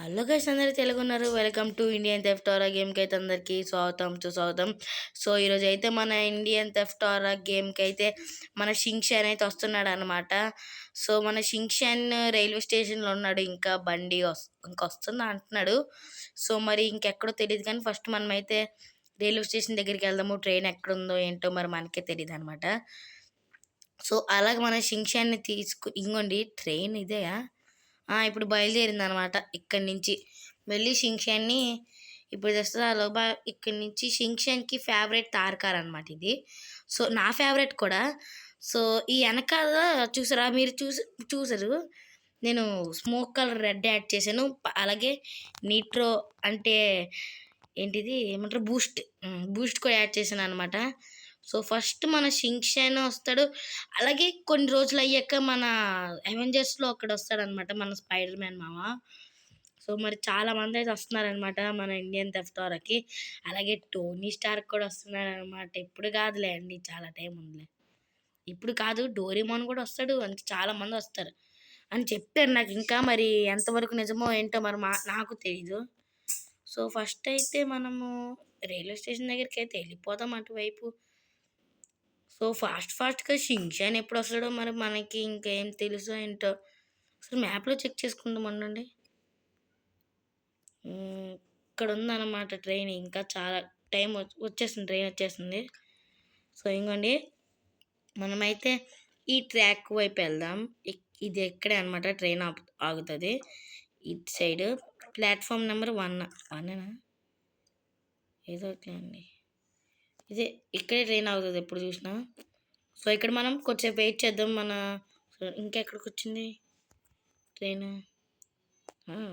Hello guys, అందరూ తెలుగున్నారు. Welcome to Indian theft ఆరా గేమ్కి అయితే అందరికీ స్వాగతం. సో ఈరోజు అయితే మన ఇండియన్ థెఫ్ట్ ఆరా గేమ్కి అయితే మన షింగ్షాన్ అయితే వస్తున్నాడు అనమాట. సో మన షింగ్షాన్ రైల్వే స్టేషన్లో ఉన్నాడు, ఇంకా బండి వస్తుందా అంటున్నాడు. సో మరి ఇంకెక్కడో తెలియదు, కానీ ఫస్ట్ మనమైతే రైల్వే స్టేషన్ దగ్గరికి వెళ్దాము. ట్రైన్ ఎక్కడుందో ఏంటో మరి మనకే తెలియదు అనమాట. సో అలాగే మన షింగ్షాన్ని ఇంకోండి ట్రైన్ ఇదేయా. ఇప్పుడు బయలుదేరింది అనమాట. ఇక్కడి నుంచి వెళ్ళి షింగ్షాన్ని ఇప్పుడు తెస్తుంది. లోపల ఇక్కడి నుంచి షింగ్షాన్కి ఫేవరెట్ తార్కార్ అనమాట ఇది. సో నా ఫేవరెట్ కూడా. సో ఈ వెనకాల చూసారా, మీరు చూసారు నేను స్మోక్ కలర్ రెడ్ యాడ్ చేశాను. అలాగే నీట్రో అంటే ఏంటిది ఏమంటారు, బూస్ట్ కూడా యాడ్ చేశాను అనమాట. సో ఫస్ట్ మన షింగ్షాన్ వస్తాడు. అలాగే కొన్ని రోజులు అయ్యాక మన అవెంజర్స్లో అక్కడ వస్తాడు అనమాట మన స్పైడర్ మ్యాన్ మామ. సో మరి చాలా మంది అయితే వస్తున్నారనమాట మన ఇండియన్ థెఫ్ట్ ఆరాకి. అలాగే టోనీ స్టార్క్ కూడా వస్తున్నాడు అనమాట. ఇప్పుడు కాదులే అండి, చాలా టైం ఉందిలే. ఇప్పుడు కాదు, డోరేమోన్ కూడా వస్తాడు. అంటే చాలా మంది వస్తారు అని చెప్తారు నాకు. ఇంకా మరి ఎంతవరకు నిజమో ఏంటో మరి నాకు తెలీదు. సో ఫస్ట్ అయితే మనము రైల్వే స్టేషన్ దగ్గరికి అయితే వెళ్ళిపోదాం అటువైపు. సో ఫాస్ట్గా షింగ్షాన్ ఎప్పుడు వస్తాడో మరి మనకి ఇంకేం తెలుసో ఏంటో. అసలు మ్యాప్లో చెక్ చేసుకుందాం అండి. ఇక్కడ ఉందన్నమాట ట్రైన్. ఇంకా చాలా టైం వచ్చేస్తుంది, ట్రైన్ వచ్చేస్తుంది. సో ఇంకోండి మనమైతే ఈ ట్రాక్ వైపు వెళ్దాం. ఇది ఎక్కడే అనమాట ట్రైన్ ఆగుతుంది. ఇటు సైడ్ ప్లాట్ఫామ్ నెంబర్ 1 ఏదో అండి. ఇదే ఇక్కడే ట్రైన్ ఆగుతుంది ఎప్పుడు చూసినా. సో ఇక్కడ మనం కొంచెం వెయిట్ చేద్దాం. ఇంకెక్కడికి వచ్చింది ట్రైన్?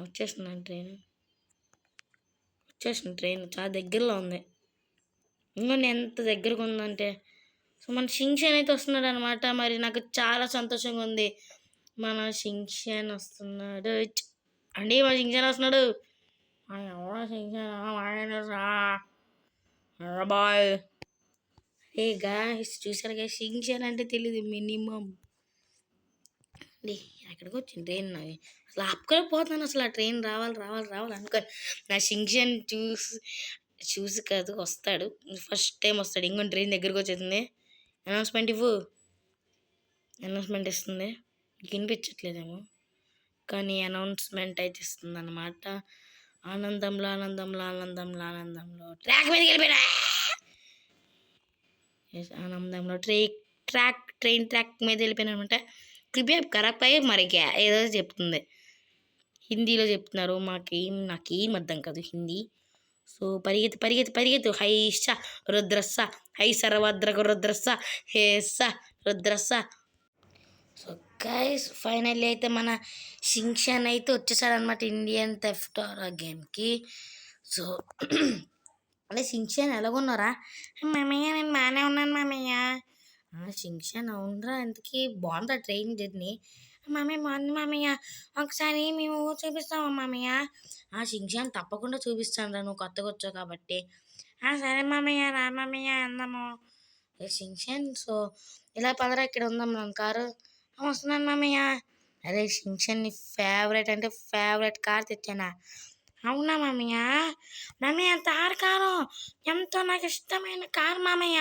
వచ్చేస్తుంది ట్రైన్ చాలా దగ్గరలో ఉంది. ఇంకొన్ని ఎంత దగ్గరగా ఉందంటే. సో మన షింగ్షాన్ అయితే వస్తున్నాడు అనమాట. మరి నాకు చాలా సంతోషంగా ఉంది. మన షింగ్షాన్ వస్తున్నాడు అండి. మన షింగ్షాన్ వస్తున్నాడు. బాయ్ గాయ్స్, చూసారు కదా, షింగ్షాన్ అంటే తెలియదు మినిమం. ఎక్కడికి వచ్చింది ట్రైన్? అసలు ఆపుకోలేకపోతున్నాను. అసలు ఆ ట్రైన్ రావాలి అనుకో. నా షింగ్షాన్ చూసి కాదు వస్తాడు, ఫస్ట్ టైం వస్తాడు. ఇంకొన్ని ట్రైన్ దగ్గరకు వచ్చేసింది. అనౌన్స్మెంట్ ఇస్తుంది. వినిపించట్లేదేమో, కానీ అనౌన్స్మెంట్ అయితే ఇస్తుంది అనమాట. ఆనందంలో ట్రాక్ మీదకి వెళ్ళిపోయినా. ఆనందంలో ట్రైన్ ట్రాక్ మీద వెళ్ళిపోయినా అనమాట. కృపయా కరెక్ట్ అయ్యి మరి ఏదో చెప్తుంది, హిందీలో చెప్తున్నారు. నాకేం అర్థం కాదు హిందీ. సో పరిగెత్తు. హైష రుద్రస్స, హై సర్వద్రక రుద్రస్స, హేస రుద్రస్స. సో గైస్, ఫైనల్లీ అయితే మన షింగ్షాన్ అయితే వచ్చేసాడనమాట ఇండియన్ థెఫ్ట్ ఆరా గేమ్కి. సో అదే షింగ్షాన్ ఎలాగున్నారా? మామయ్య నేను బాగానే ఉన్నాను మామయ్య. షింగ్షాన్ అవునరా, ఎందుకు బాగుందా ట్రైన్ జర్నీ? మామయ్య బాగుంది మామయ్య, ఒకసారి మేము చూపిస్తామా మామయ్య? షింగ్షాన్ తప్పకుండా చూపిస్తాను రా, నువ్వు కొత్తగా వచ్చావు కాబట్టి. సరే మామయ్య, రా మామయ్య అందాము. షింగ్షాన్ సో ఇలా పదరా, ఇక్కడ ఉందాం మనం కారు. వస్తున్నాను మామయ్య. అరే షింగ్షాన్ నీ ఫేవరెట్ అంటే ఫేవరెట్ కార్ తెచ్చానా? అవునా మామయ్య? మామయ్య తార్ కారు ఎంతో నాకు ఇష్టమైన కార్ మామయ్య.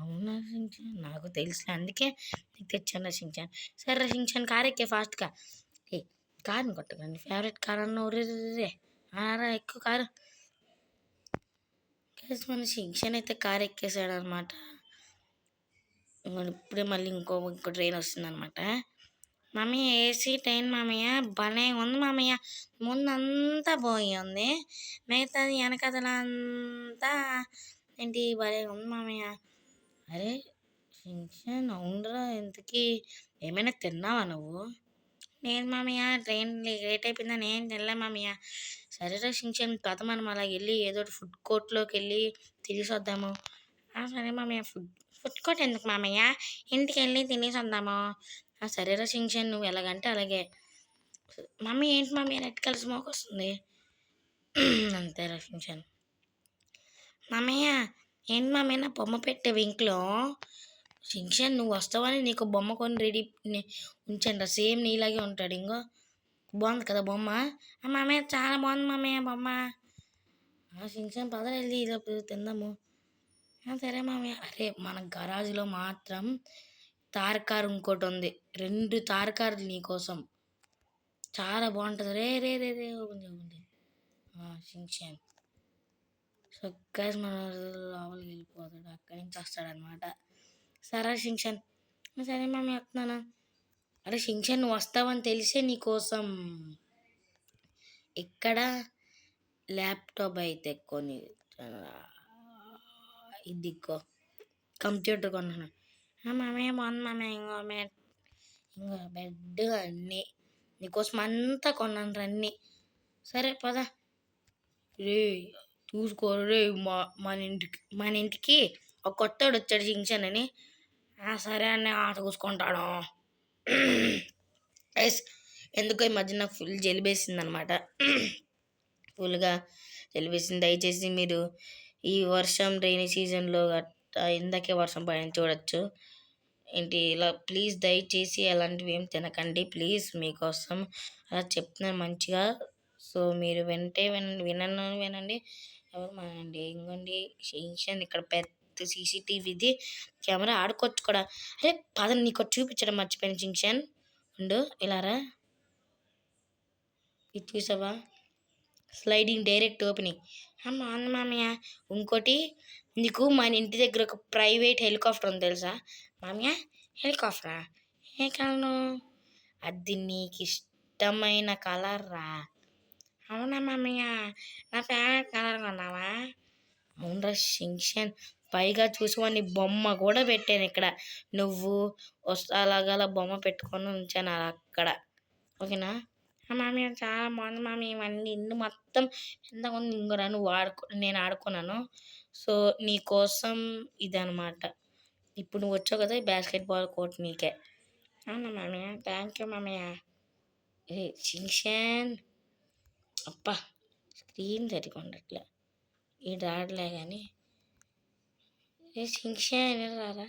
అవునా షింగ్షాన్, నాకు తెలుసు, అందుకే నీకు తెచ్చాను షింగ్షాన్. సరే షింగ్షాన్, కార్ ఎక్కే ఫాస్ట్గా. కార్ని కొట్టకండి, ఫేవరెట్ కార్ అన్న రే. ఎక్కువ కారు. మన షింగ్షాన్ అయితే కార్ ఎక్కేసాడు అనమాట. ఇప్పుడే మళ్ళీ ఇంకో ట్రైన్ వస్తుంది అనమాట. మామయ్య ఏసీ ట్రైన్ మామయ్య, భలే ఉంది మామయ్య. ముందంతా పోయి ఉంది, మిగతాది వెనకదలంతా ఏంటి భలే ఉంది మామయ్య. అరే షింగ్షాన్, అవునరా, ఇంతకీ ఏమైనా తిన్నావా నువ్వు? లేదు మామయ్య, ట్రైన్ లేట్ అయిపోయిందా, నేను తినలే మామయ్య. సరేరా షింగ్షాన్, పద మనం అలా వెళ్ళి ఏదో ఫుడ్ కోర్ట్లోకి వెళ్ళి తిరిగి వద్దాము. సరే మామయ్య. ఫుడ్ కోర్ట్ ఎందుకు మామయ్య, ఇంటికి వెళ్ళి తినేసి వద్దాము. సరేరా షింగ్షాన్, నువ్వు ఎలాగంటే అలాగే. మమ్మీ ఏంటి మమ్మీ రెడ్ కలర్ స్మోక్ వస్తుంది? అంతేరా షింగ్షాన్. మామయ్య ఏంటి మామయ్య నా బొమ్మ పెట్టే ఇంట్లో? షింగ్షాన్ నువ్వు వస్తావని నీకు బొమ్మ కొని రెడీ ఉంచండి, సేమ్ నీలాగే ఉంటాడు. ఇంకో బాగుంది కదా బొమ్మ. మామయ్య చాలా బాగుంది మామయ్య బొమ్మ. షించాన్ పదలు వెళ్ళి ఈలోపు తిందాము. సరే మామయ్య. అరే మన గరాజ్లో మాత్రం తార్ కార్ ఇంకోటి ఉంది. 2 తార్ కార్లు నీకోసం. చాలా బాగుంటుంది. రే రే రే రే ఓపెన్ షించాన్. సో గైస్ మన లోపలికి వెళ్ళిపోతాడు. అక్కడి నుంచి వస్తాడనమాట. సరే షించాన్. సరే మామయ్య వస్తున్నాను. అరే షించాన్ నువ్వు వస్తావని తెలిసే నీకోసం ఇక్కడ ల్యాప్టాప్ అయితే కొని ఇది కంప్యూటర్ కొన్నాను. మామయ్య బాగుంది మామయ్య. ఇంకో బెడ్ అన్నీ నీకోసం అంతా కొన్నాను అన్నీ. సరే పద. రే చూసుకో రే మన ఇంటికి ఒక కొత్తోడు వచ్చాడు షించాన్ అని. సరే అన్నీ ఆట చూసుకుంటాడు. ఎస్ ఎందుకో ఈ మధ్య నాకు ఫుల్ జలిబేసింది అనమాట. ఫుల్గా జలిబేసింది. దయచేసి మీరు ఈ వర్షం రైనీ సీజన్లో ఇందాకే వర్షం పడింది చూడొచ్చు. ఏంటి ఇలా ప్లీజ్ దయచేసి అలాంటివి ఏం తినకండి ప్లీజ్. మీకోసం అలా చెప్తున్నాను మంచిగా. సో మీరు వినండి ఎవరు మానండి. ఇంకోండి షించాన్ ఇక్కడ పెద్ద సీసీటీవీది కెమెరా ఆడుకోవచ్చు కూడా. అరే పదని నీకు చూపించడం మర్చిపోయాను షించాన్. ఉండు ఇలారా. ఇది చూసావా స్లైడింగ్ డైరెక్ట్ ఓపెనింగ్. అవును మామయ్య. ఇంకోటి నీకు మన ఇంటి దగ్గర ఒక ప్రైవేట్ హెలికాప్టర్ ఉంది తెలుసా మామయ్య? హెలికాప్టరా? ఏ కలరు? అది నీకు ఇష్టమైన కలర్ రా. అవునా మామయ్య? నా ఫేవరెట్ కలర్ కొన్నావా? అవునరా షించాన్. పైగా చూసుకోని బొమ్మ కూడా పెట్టాను ఇక్కడ. నువ్వు అలాగలా బొమ్మ పెట్టుకొని ఉంచాను అక్కడ. ఓకేనా మామయ్య? చాలా బాగుంది మామయ్య. ఇవన్నీ ఇల్లు మొత్తం ఎంత ఉంది. ఇంకోరా నువ్వు నేను ఆడుకున్నాను. సో నీకోసం ఇదనమాట. ఇప్పుడు నువ్వు వచ్చావు కదా బాస్కెట్బాల్ కోర్ట్ నీకే. అవునా మామయ్య? థ్యాంక్ యూ మామయ్య. ఏ షించాన్ అప్పా స్క్రీన్ సరిగా ఉండట్లే. ఈ రాడలే కానీ ఏ షించాన్ రారా.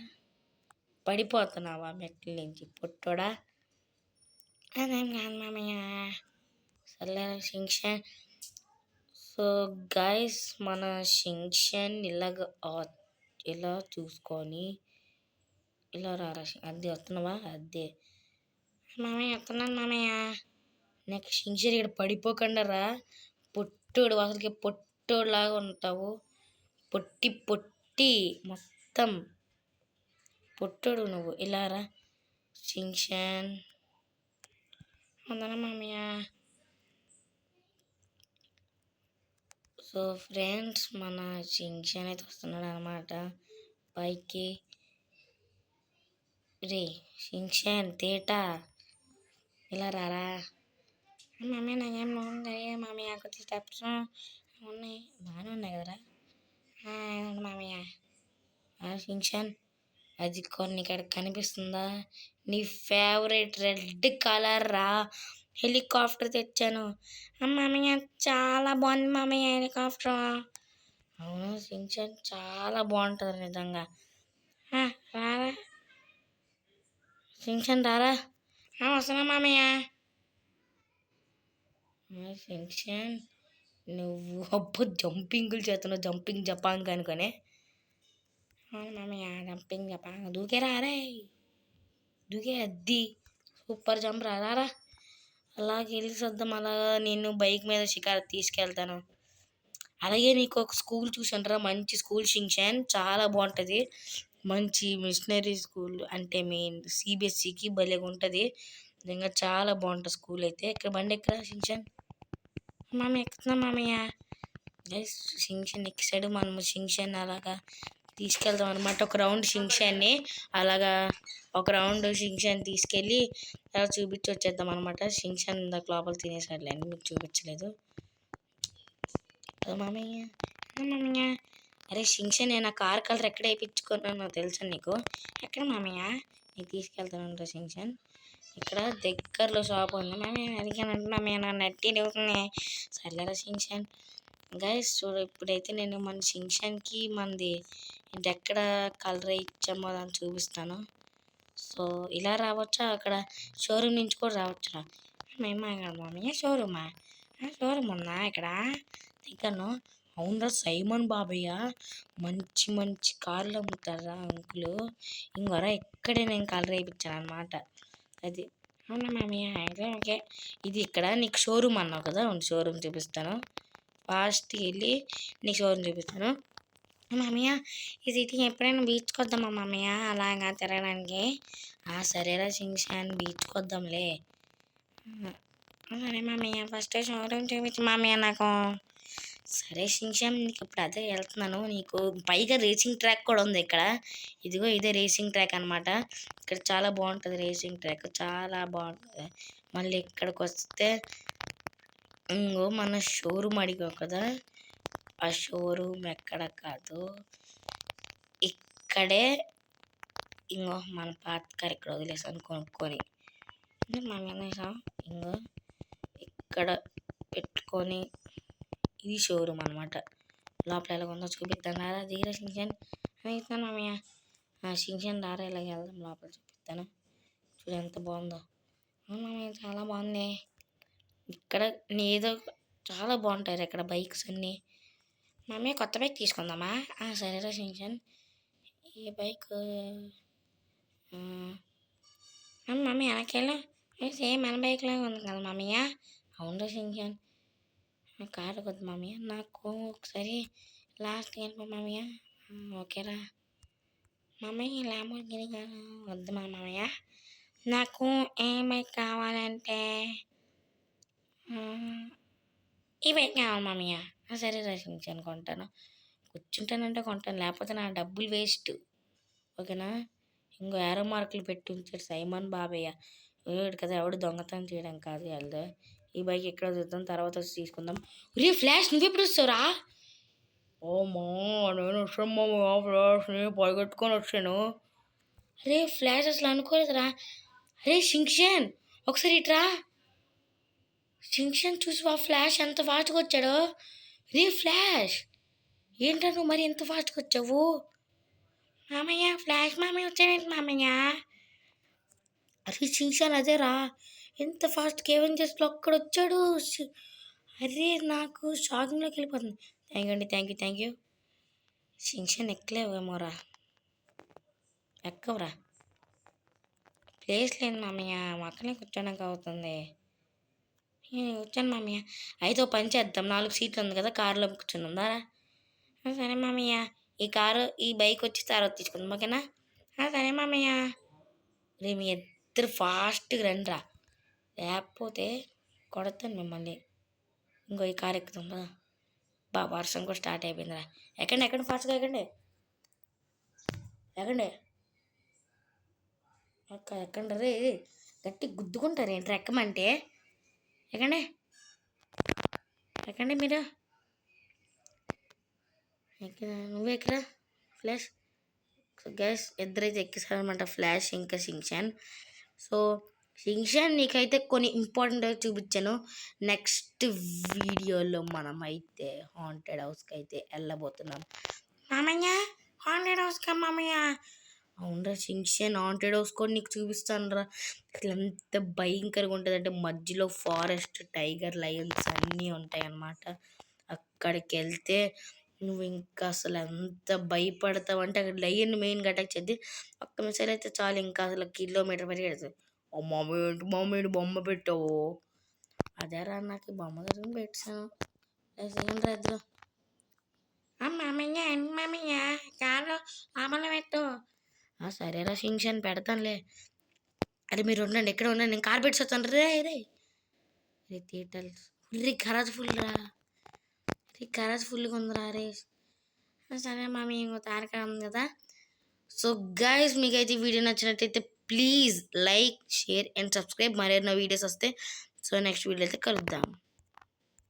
పడిపోతున్నావా మెట్ల నుంచి పొట్టోడా? అదేం కాదు మామయ్య. సర్లే షించాన్. సో గైస్ మన షించాన్ ఇలా చూసుకొని ఇలా రారా. అది వస్తున్నావా? అదే మామయ్య వస్తున్నాను మామయ్య. నెక్స్ట్ షించాన్ ఇక్కడ పడిపోకుండా రా. పొట్టోడు అసలుకి పొట్టోడు లాగా ఉంటావు. పొట్టి మొత్తం పొట్టోడు నువ్వు. ఇలా రా షించాన్. వందనా మామయ్య. సో ఫ్రెండ్స్ మన షించాన్ అయితే వస్తున్నాడు అనమాట పైకి. రే షించాన్ తేటా ఇలా రారా. మామయ్య నాకేం బాగుంది మామయ్య. కొద్ది స్టెప్స్ ఉన్నాయి బాగానే ఉన్నాయి కదరా మామయ్య. షించాన్ అది కొన్ని ఇక్కడ కనిపిస్తుందా? నీ ఫేవరెట్ రెడ్ కలర్ రా. హెలికాప్టర్ తెచ్చాను మామయ్య. చాలా బాగుంది మామయ్య హెలికాప్టర్. అవును షించాన్ చాలా బాగుంటుంది నిజంగా. రారా షించాన్ రారా. వస్తున్నా మామయ్య. షించాన్ నువ్వు అబ్బో జంపింగ్లు చేస్తున్నావు. జంపింగ్ జపాంగ్ అనుకొని. అవును మామయ్య జంపింగ్ జపాంగ్. దూకే రారే దూకే. అద్ది సూపర్ జంప్ రారా. అలాగే వెళ్ళిసొద్దాం. అలాగా నేను బైక్ మీద షికారు తీసుకెళ్తాను. అలాగే నీకు ఒక స్కూల్ చూసాను రా. మంచి స్కూల్ షించాన్. చాలా బాగుంటుంది. మంచి మిషనరీ స్కూల్ అంటే మెయిన్ సిబిఎస్సికి భలేగా ఉంటుంది. నిజంగా చాలా బాగుంటుంది స్కూల్ అయితే. ఇక్కడ బండి ఎక్కడ షించాన్? మామయ్య ఎక్కుతున్నా మామయ్య. షించాన్ ఎక్కిసాడు. మనము షించాన్ అలాగా తీసుకెళ్తాం అనమాట. ఒక రౌండ్ షించాన్ని అలాగా ఒక రౌండ్ షించాన్ తీసుకెళ్ళి అలా చూపించి వచ్చేద్దాం అనమాట. షించాన్ ఇందాక లోపల తినేసాడులే అని మీకు చూపించలేదు మామయ్య. మామయ్య అరే షించాన్ నేను ఆ కార్ కలర్ ఎక్కడ వేయించుకున్నానో తెలుసా నీకు? ఎక్కడ మామయ్య? నీకు తీసుకెళ్తాను షించాన్. ఇక్కడ దగ్గరలో షాప్ ఉంది మామయ్య. అడిగానంటే మామయ్య నా నెట్టి అవుతుంది. సర్లేరా షించాన్. గైస్ చూడు ఇప్పుడైతే నేను మన షించాన్కి మనది ఇది ఎక్కడ కలర్ ఇచ్చామో దాన్ని చూపిస్తాను. సో ఇలా రావచ్చా? అక్కడ షోరూమ్ నుంచి కూడా రావచ్చురా. మేమా మమ్మీ షోరూమా షోరూమ్ ఉందా ఇక్కడ దిగను అవునరా సైమన్ బాబయ్య మంచి మంచి కార్లు అమ్ముతారా అంకులు ఇంకొరా ఇక్కడే నేను కలర్ వేయించాను అనమాట అది అవునా మామయ్య అయితే ఓకే ఇది ఇక్కడ నీకు షోరూమ్ అన్నావు కదా షోరూమ్ చూపిస్తాను ఫాస్ట్కి వెళ్ళి నీకు షోరూమ్ చూపిస్తాను మామయ్య ఈ సిటీ ఎప్పుడైనా బీచ్కి వద్దామా మామయ్య అలాగా తిరగడానికి సరేరా షింగ్షాన్ బీచ్కి వద్దాంలే సరే మామయ్య ఫస్ట్ షోరూమ్ చూపించు మామయ్య నాకు సరే షింగ్షాన్ నీకు ఇప్పుడు అదే వెళ్తున్నాను నీకు పైగా రేసింగ్ ట్రాక్ కూడా ఉంది ఇక్కడ ఇదిగో ఇదే రేసింగ్ ట్రాక్ అనమాట ఇక్కడ చాలా బాగుంటుంది రేసింగ్ ట్రాక్ చాలా బాగుంటుంది మళ్ళీ ఇక్కడికి వస్తే ఇంకో మన షోరూమ్ అడిగావు కదా ఆ షోరూమ్ ఎక్కడ కాదు ఇక్కడే ఇంకో మన పాత కార్ ఇక్కడ వదిలేసాను కొనుక్కొని ఇంకో ఇక్కడ పెట్టుకొని ఇది షోరూమ్ అనమాట లోపల ఎలా ఉందో చూపిస్తాను రారా దిగిరా షించాన్ ఇస్తాను మామయ్య షించాన్ రారా ఇలా వెళ్దాం లోపల చూపిస్తాను చూడు ఎంత బాగుందో మామయ్య చాలా బాగుంది ఇక్కడ ఏదో చాలా బాగుంటాయి ఇక్కడ బైక్స్ అన్నీ మామయ్య కొత్త బైక్ తీసుకుందామా సరేరా షించాన్ ఈ బైక్ మమ్మీ వెనకెళ్ళు సేమ్ మన బైక్ లాగా ఉంది కదా మామయ్య అవును షించాన్ కారు వద్దు మామయ్య నాకు ఒకసారి లాస్ట్కి వెళ్ళిపో మామయ్య ఓకేరా మామయ్య లాంబోర్గిని కారు వద్దు మామయ్య నాకు ఏ బైక్ కావాలంటే ఈ బైక్ కావాలి మామయ్య సరే రచించాను కొంటాను కూర్చుంటానంటే కొంటాను లేకపోతే నా డబ్బులు వేస్ట్ ఓకేనా ఇంకో ఏరో మార్కులు పెట్టి ఉంచాడు సైమన్ బాబయ్య ఏడు కదా ఎవడు దొంగతనం చేయడం కాదు వెళ్దా ఈ బైక్ ఎక్కడ చూద్దాం తర్వాత వచ్చి తీసుకుందాం రే ఫ్లాష్ నువ్వెప్పుడు వస్తావురా ఓమా నేను వచ్చాము ఫ్లాష్ని పరిగెట్టుకొని వచ్చాను రే ఫ్లాష్ అసలు అనుకోలేదురా రే షింక్షన్ ఒకసారి ఇట్రా షింక్షన్ చూసి ఫ్లాష్ ఎంత ఫాస్ట్గా వచ్చాడో రే ఫ్లాష్ ఏంటో నువ్వు మరి ఎంత ఫాస్ట్గా వచ్చావు మామయ్య ఫ్లాష్ మామయ్య వచ్చాడేంటి మామయ్య అరే షింక్షన్ అదేరా ఎంత ఫాస్ట్గా ఏవెంజర్స్లో అక్కడ వచ్చాడు అరే నాకు షాకింగ్లోకి వెళ్ళిపోతుంది థ్యాంక్ యూ షింక్షన్ ఎక్కలేవేమోరా ఎక్కవరా ప్లేస్ లేదు మామయ్య అక్కడే కూర్చోడానికి అవుతుంది వచ్చాను మామయ్య అయితే ఓ పని చేద్దాం 4 సీట్లు ఉంది కదా కారులో కూర్చుందారా సరే మామయ్య ఈ బైక్ వచ్చి తర్వాత తీసుకుందాం ఓకేనా సరే మామయ్య రే మీ ఇద్దరు ఫాస్ట్గా రండిరా లేకపోతే కొడతాను మిమ్మల్ని ఇంకో ఈ కారు ఎక్కుతాం కదా వర్షం కూడా స్టార్ట్ అయిపోయిందిరా ఎక్కండి ఫాస్ట్గా ఎక్కండి ఎక్కండి రే గట్టి గుద్దుకుంటారు ఏంటి ఎక్కమంటే ఎక్కండి మీరు నువ్వు ఎక్కరా ఫ్లాష్ గ్యాస్ ఇద్దరైతే ఎక్కిస్తారనమాట ఫ్లాష్ ఇంకా షింక్షన్ సో షింక్షన్ నీకైతే కొన్ని ఇంపార్టెంట్ చూపించాను నెక్స్ట్ వీడియోలో మనం అయితే హాంటెడ్ హౌస్కి అయితే వెళ్ళబోతున్నాం మామయ్య హాంటెడ్ హౌస్కా మామయ్య అవునరా షింక్షన్ హాంటెడ్ హౌస్ కూడా నీకు చూపిస్తాను రా అసలు ఎంత భయంకరంగా ఉంటుంది అంటే మధ్యలో ఫారెస్ట్ టైగర్ లయన్స్ అన్నీ ఉంటాయి అన్నమాట అక్కడికి వెళ్తే నువ్వు ఇంకా అసలు ఎంత భయపడతావు అంటే అక్కడ లయన్ మెయిన్గా అటాక్ చేద్ది ఒక్క మిసైల్ అయితే చాలు ఇంకా అసలు కిలోమీటర్ పరిగెడుతుంది మమ్మీ బొమ్మ పెట్టావు అదేరా నాకు బొమ్మ దగ్గర పెట్టాను రద్దు మామయ్య కారు ఆమలో పెట్టు సరేరా షింక్షన్ పెడతానులే అరే మీరు ఉండండి ఎక్కడ ఉండండి నేను కార్ పెట్టొస్తాను రే థియేటర్ ఖరాజ్ ఫుల్ రా ఖరాజ్ ఫుల్గా ఉందిరా రే సరే మామీ ఇంకో తారక ఉంది కదా సో గైస్ మీకైతే ఈ వీడియో నచ్చినట్టయితే please like share and subscribe మరెన్నో వీడియోస్ వస్తే సో నెక్స్ట్ వీడియో అయితే కలుద్దాం